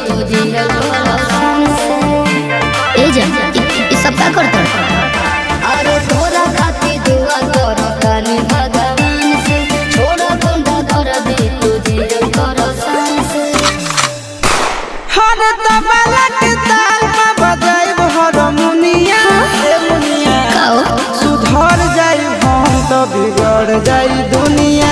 तुझे ए जा ई सब का करत अरे तोरा खाती दुआ कर कानी भगवान से छोड़ गुंडा कर दे तुझे करसान से हर तबला के ताल में बजाइब हारमोनिया ए मुनिया काओ सुधर जाई हम तो बिगड़ जाई दुनिया